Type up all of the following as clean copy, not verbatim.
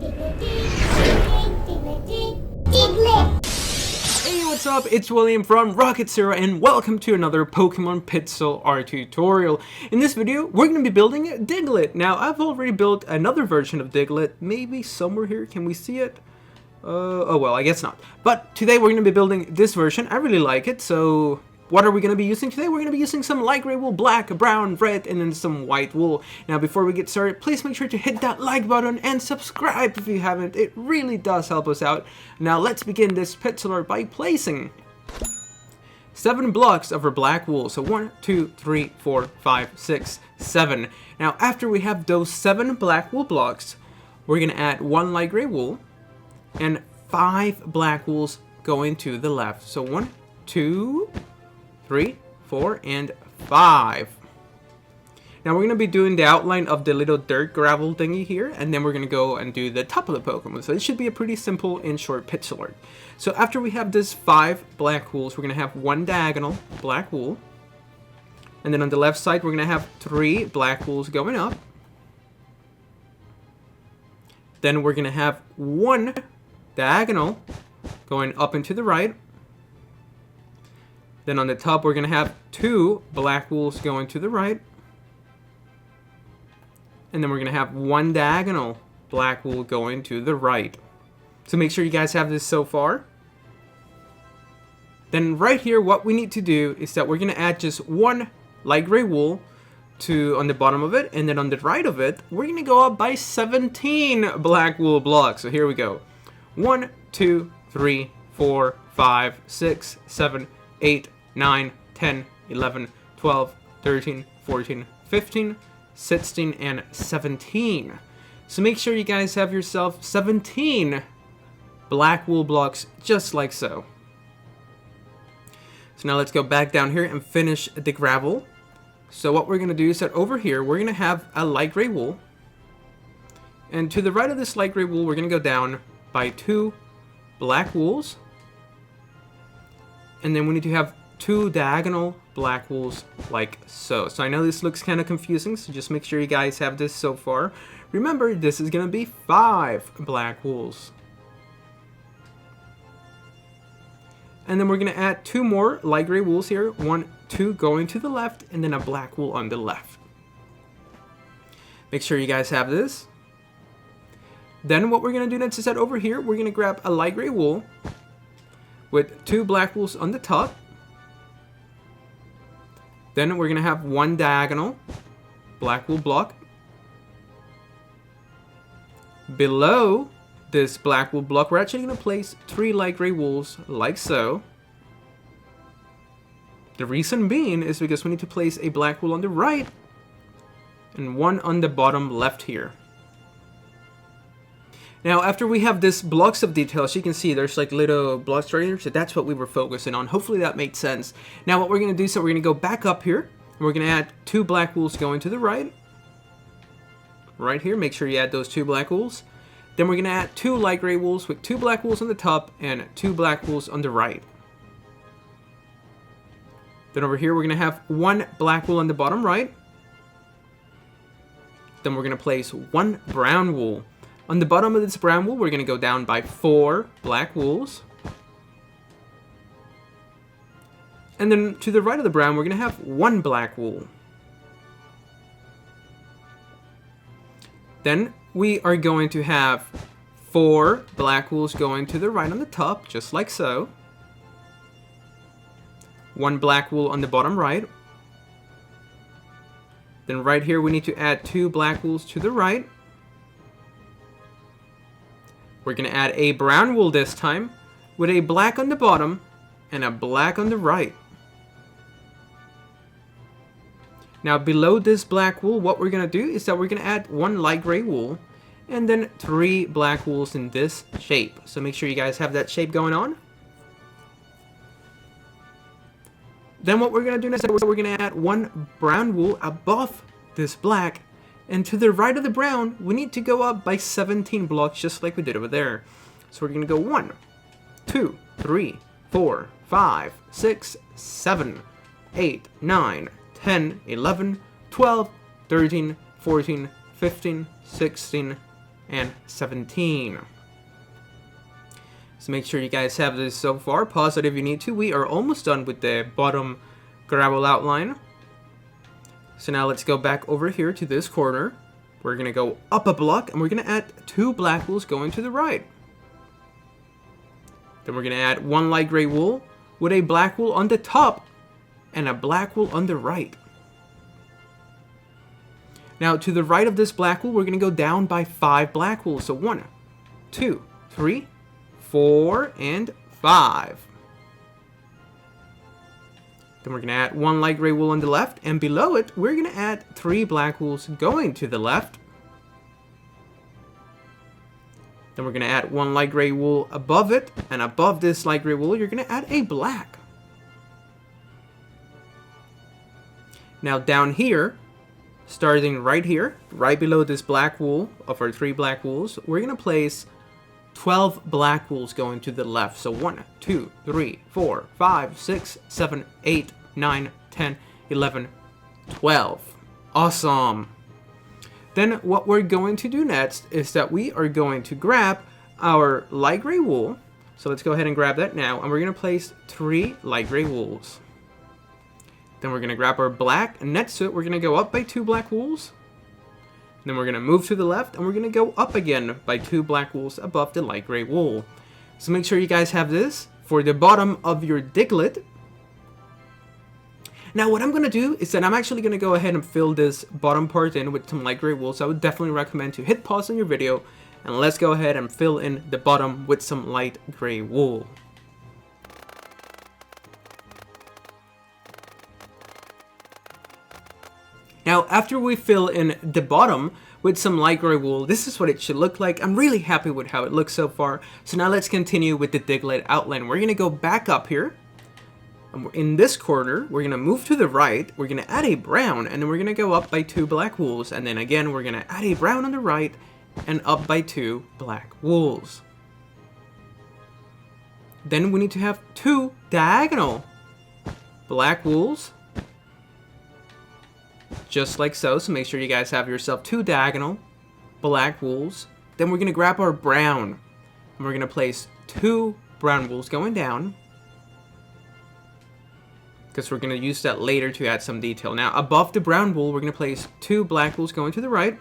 Hey, what's up? It's William from Rocket Zero, and welcome to another Pokemon Pixel art tutorial. In this video, we're going to be building Diglett. Now, I've already built another version of Diglett, maybe somewhere here. Can we see it? Oh well, I guess not. But today we're going to be building this version. I really like it, so what are we going to be using today? We're going to be using some light gray wool, black, brown, red, and then some white wool. Now, before we get started, please make sure to hit that like button and subscribe if you haven't. It really does help us out. Now, let's begin this pixel art by placing 7 blocks of our black wool. So 1, 2, 3, 4, 5, 6, 7. Now, after we have those 7 black wool blocks, we're going to add 1 light gray wool and 5 black wools going to the left. So 1, 2, 3, 4, and 5. Now we're going to be doing the outline of the little dirt gravel thingy here, and then we're going to go and do the top of the Pokemon. So it should be a pretty simple and short pixel art. So after we have this 5 black wools, we're going to have 1 diagonal black wool. And then on the left side, we're going to have 3 black wools going up. Then we're going to have 1 diagonal going up and to the right. Then on the top, we're going to have 2 black wools going to the right. And then we're going to have 1 diagonal black wool going to the right. So make sure you guys have this so far. Then right here, what we need to do is that we're going to add just 1 light gray wool on the bottom of it. And then on the right of it, we're going to go up by 17 black wool blocks. So here we go. 1, 2, 3, 4, 5, 6, 7, 8, 9, 10, 11, 12, 13, 14, 15, 16, and 17. So make sure you guys have yourself 17 black wool blocks just like so. So now let's go back down here and finish the gravel. So what we're going to do is that over here, we're going to have a light gray wool. And to the right of this light gray wool, we're going to go down by 2 black wools. And then we need to have 2 diagonal black wools like so. So I know this looks kind of confusing, so just make sure you guys have this so far. Remember, this is going to be 5 black wools. And then we're going to add 2 more light gray wools here. 1, 2 going to the left, and then a black wool on the left. Make sure you guys have this. Then what we're going to do next is that over here, we're going to grab a light gray wool with 2 black wools on the top. Then we're going to have 1 diagonal black wool block. Below this black wool block, we're actually going to place 3 light gray wools like so. The reason being is because we need to place a black wool on the right and 1 on the bottom left here. Now, after we have this blocks of details, you can see there's like little blocks right here, so that's what we were focusing on. Hopefully that made sense. Now, what we're going to do, so we're going to go back up here, and we're going to add 2 black wools going to the right. Right here, make sure you add those 2 black wools. Then we're going to add 2 light gray wools with 2 black wools on the top and 2 black wools on the right. Then over here, we're going to have 1 black wool on the bottom right. Then we're going to place 1 brown wool. On the bottom of this brown wool, we're going to go down by 4 black wools. And then to the right of the brown, we're going to have 1 black wool. Then we are going to have 4 black wools going to the right on the top, just like so. 1 black wool on the bottom right. Then right here, we need to add 2 black wools to the right. We're going to add a brown wool this time with a black on the bottom and a black on the right. Now below this black wool, what we're going to do is that we're going to add 1 light gray wool and then 3 black wools in this shape. So make sure you guys have that shape going on. Then what we're going to do next is we're going to add 1 brown wool above this black. And to the right of the brown, we need to go up by 17 blocks just like we did over there. So we're going to go 1, 2, 3, 4, 5, 6, 7, 8, 9, 10, 11, 12, 13, 14, 15, 16, and 17. So make sure you guys have this so far. Pause it if you need to. We are almost done with the bottom gravel outline. So now let's go back over here to this corner. We're going to go up a block and we're going to add 2 black wools going to the right. Then we're going to add 1 light gray wool with a black wool on the top and a black wool on the right. Now to the right of this black wool, we're going to go down by 5 black wools. So 1, 2, 3, 4, and 5. Then we're going to add 1 light gray wool on the left, and below it, we're going to add 3 black wools going to the left. Then we're going to add 1 light gray wool above it, and above this light gray wool, you're going to add a black. Now down here, starting right here, right below this black wool of our 3 black wools, we're going to place 12 black wools going to the left. So 1, 2, 3, 4, 5, 6, 7, 8, 9, 10, 11, 12. Awesome. Then what we're going to do next is that we are going to grab our light gray wool. So let's go ahead and grab that now. And we're going to place 3 light gray wools. Then we're going to grab our black. And next to it, we're going to go up by 2 black wools. Then we're going to move to the left. And we're going to go up again by 2 black wools above the light gray wool. So make sure you guys have this for the bottom of your Diglett. Now what I'm going to do is that I'm actually going to go ahead and fill this bottom part in with some light gray wool. So I would definitely recommend to hit pause on your video and let's go ahead and fill in the bottom with some light gray wool. Now after we fill in the bottom with some light gray wool, this is what it should look like. I'm really happy with how it looks so far. So now let's continue with the Diglett outline. We're going to go back up here. In this corner, we're going to move to the right, we're going to add a brown, and then we're going to go up by 2 black wools, and then again, we're going to add a brown on the right, and up by 2 black wools. Then we need to have 2 diagonal black wools, just like so, so make sure you guys have yourself 2 diagonal black wools. Then we're going to grab our brown, and we're going to place 2 brown wools going down, because we're going to use that later to add some detail. Now, above the brown wool, we're going to place 2 black wools going to the right.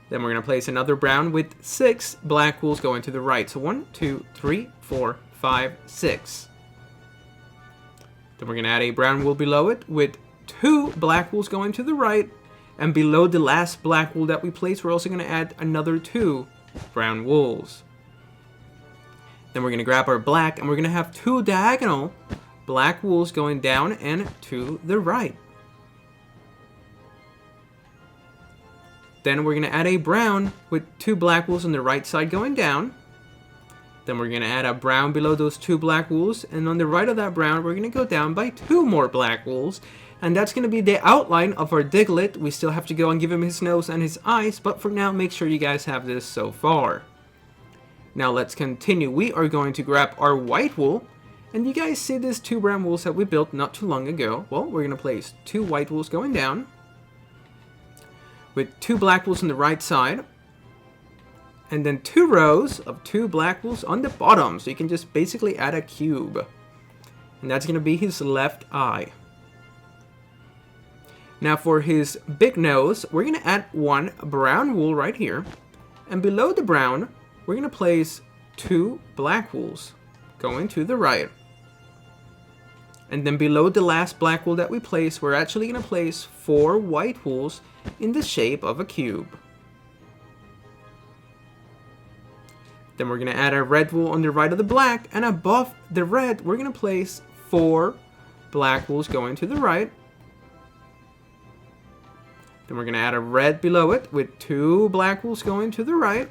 Then we're going to place another brown with 6 black wools going to the right. So 1, 2, 3, 4, 5, 6. Then we're going to add a brown wool below it with 2 black wools going to the right. And below the last black wool that we placed, we're also going to add another 2 brown wools. Then we're going to grab our black, and we're going to have 2 diagonal black wools going down and to the right. Then we're going to add a brown with 2 black wools on the right side going down. Then we're going to add a brown below those 2 black wools, and on the right of that brown, we're going to go down by 2 more black wools. And that's going to be the outline of our Diglett. We still have to go and give him his nose and his eyes, but for now, make sure you guys have this so far. Now let's continue. We are going to grab our white wool. And you guys see these 2 brown wools that we built not too long ago? Well, we're going to place 2 white wools going down with 2 black wools on the right side. And then 2 rows of 2 black wools on the bottom. So you can just basically add a cube. And that's going to be his left eye. Now for his big nose, we're going to add 1 brown wool right here. And below the brown, we're going to place 2 black wools going to the right. And then below the last black wool that we place, we're actually going to place 4 white wools in the shape of a cube. Then we're going to add a red wool on the right of the black, and above the red, we're going to place 4 black wools going to the right. Then we're going to add a red below it with 2 black wools going to the right.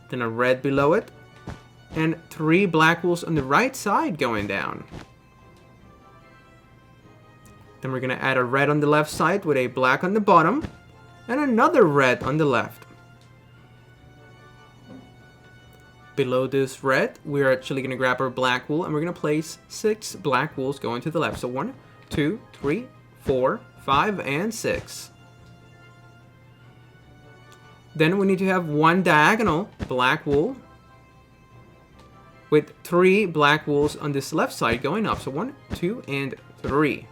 Then a red below it, and 3 black wools on the right side going down. Then we're going to add a red on the left side with a black on the bottom, and another red on the left. Below this red, we're actually going to grab our black wool, and we're going to place 6 black wools going to the left. So 1, 2, 3, 4, 5, and 6. Then we need to have one diagonal black wool with 3 black wools on this left side going up. So 1, 2, and 3.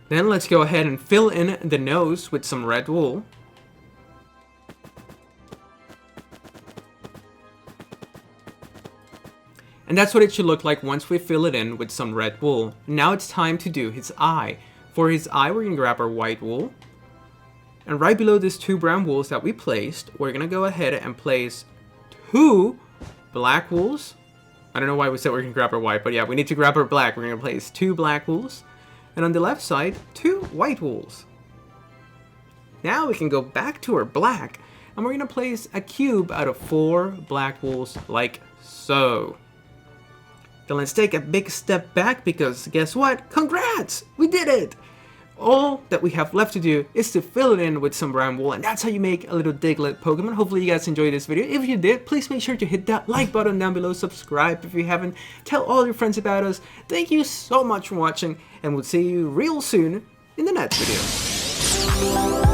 Then let's go ahead and fill in the nose with some red wool. And that's what it should look like once we fill it in with some red wool. Now it's time to do his eye. For his eye, we're going to grab our white wool. And right below these 2 brown wools that we placed, we're going to go ahead and place 2 black wools. I don't know why we said we're going to grab our white, but yeah, we need to grab our black. We're going to place 2 black wools. And on the left side, 2 white wools. Now we can go back to our black, and we're going to place a cube out of 4 black wools like so. Then let's take a big step back because guess what? Congrats! We did it! All that we have left to do is to fill it in with some brown wool, and that's how you make a little Diglett Pokemon. Hopefully you guys enjoyed this video. If you did, please make sure to hit that like button down below, subscribe if you haven't, tell all your friends about us. Thank you so much for watching, and we'll see you real soon in the next video.